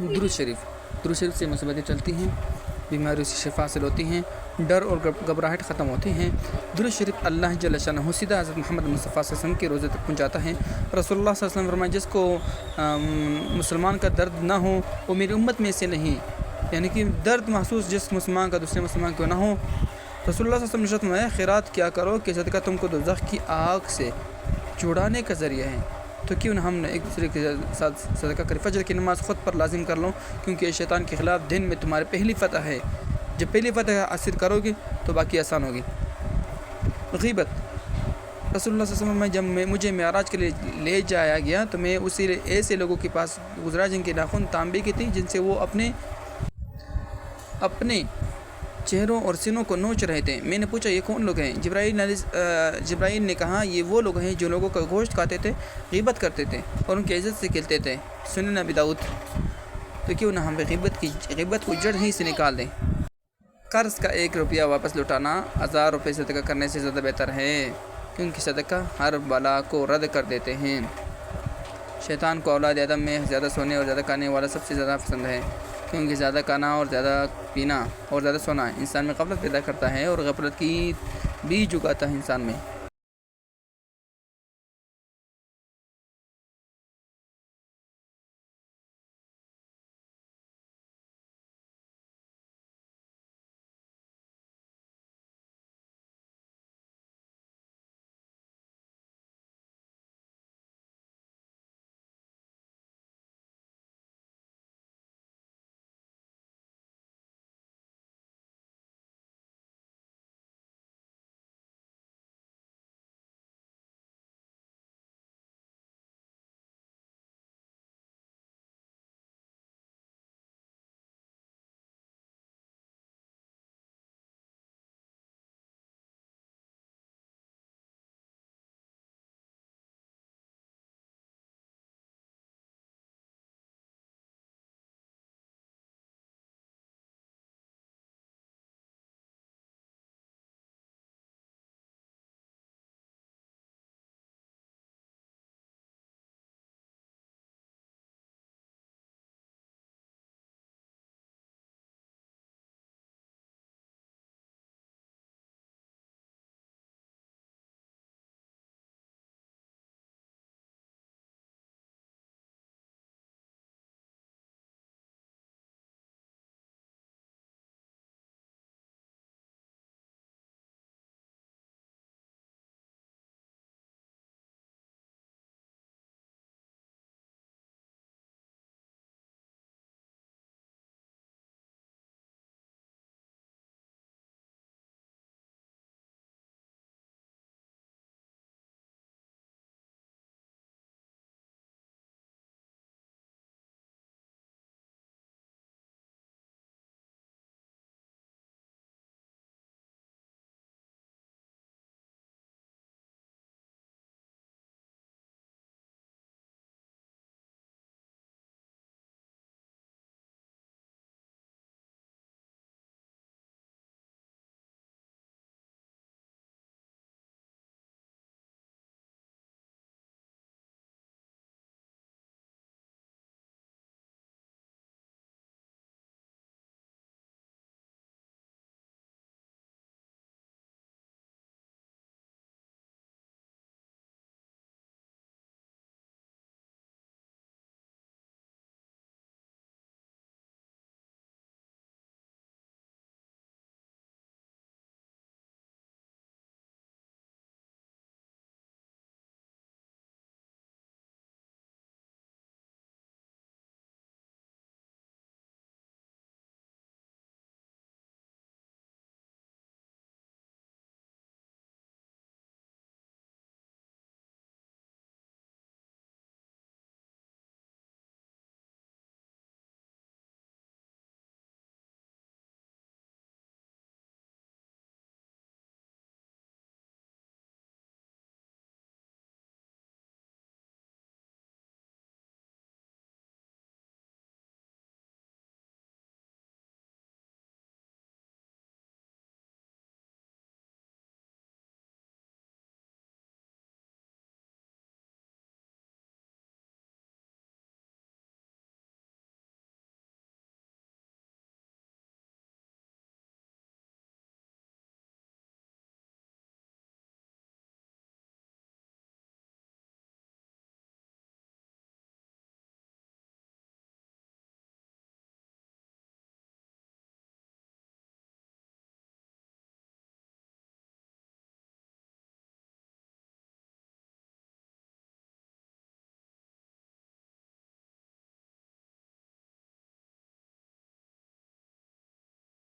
درود شریف سے مصیبتیں چلتی ہیں، بیماریوں سے شفا حاصل ہوتی ہیں، ڈر اور گھبراہٹ ختم ہوتی ہیں۔ درود شریف اللہ جل شانہ سیدھا حضرت محمد مصطفیٰ صلی اللہ علیہ وسلم کے روزے تک پہنچاتا ہے۔ رسول اللہ صلی اللہ علیہ وسلم فرمائے جس کو مسلمان کا درد نہ ہو وہ میری امت میں سے نہیں، یعنی کہ درد محسوس جس مسلمان کا دوسرے مسلمان کو نہ ہو۔ رسول اللہ صلی اللہ علیہ وسلم نے فرمایا خیرات کیا کرو کہ صدقہ تم کو دوزخ کی آگ سے چھڑانے کا ذریعہ ہے، تو کیوں نہ ہم نے ایک دوسرے کے ساتھ صدقہ کریں۔ فجر کی نماز خود پر لازم کر لو، کیونکہ شیطان کے خلاف دن میں تمہاری پہلی فتح ہے۔ جب پہلی فتح حاصل کرو گی تو باقی آسان ہوگی۔ غیبت، رسول اللہ صلی اللہ علیہ وسلم میں جب مجھے معراج کے لیے لے جایا گیا تو میں اسی ایسے لوگوں کے پاس گزرا جن کے ناخن تانبے کی تھی، جن سے وہ اپنے چہروں اور سینوں کو نوچ رہے تھے۔ میں نے پوچھا یہ کون لوگ ہیں؟ جبرائیل نے کہا یہ وہ لوگ ہیں جو لوگوں کا گوشت کھاتے تھے، غیبت کرتے تھے اور ان کی عزت سے کھیلتے تھے۔ سنن ابی داؤد۔ تو کیوں نہ ہم غیبت کو جڑ ہی سے نکال دیں۔ قرض کا 1 روپیہ واپس لوٹانا 1000 روپے صدقہ کرنے سے زیادہ بہتر ہے، کیونکہ صدقہ ہر بلا کو رد کر دیتے ہیں۔ شیطان کو اولاد آدم میں زیادہ سونے اور زیادہ کھانے والا سب سے زیادہ پسند ہے، کیونکہ زیادہ کھانا اور زیادہ پینا اور زیادہ سونا انسان میں غفلت پیدا کرتا ہے اور غفلت کی بیج اگاتا ہے انسان میں۔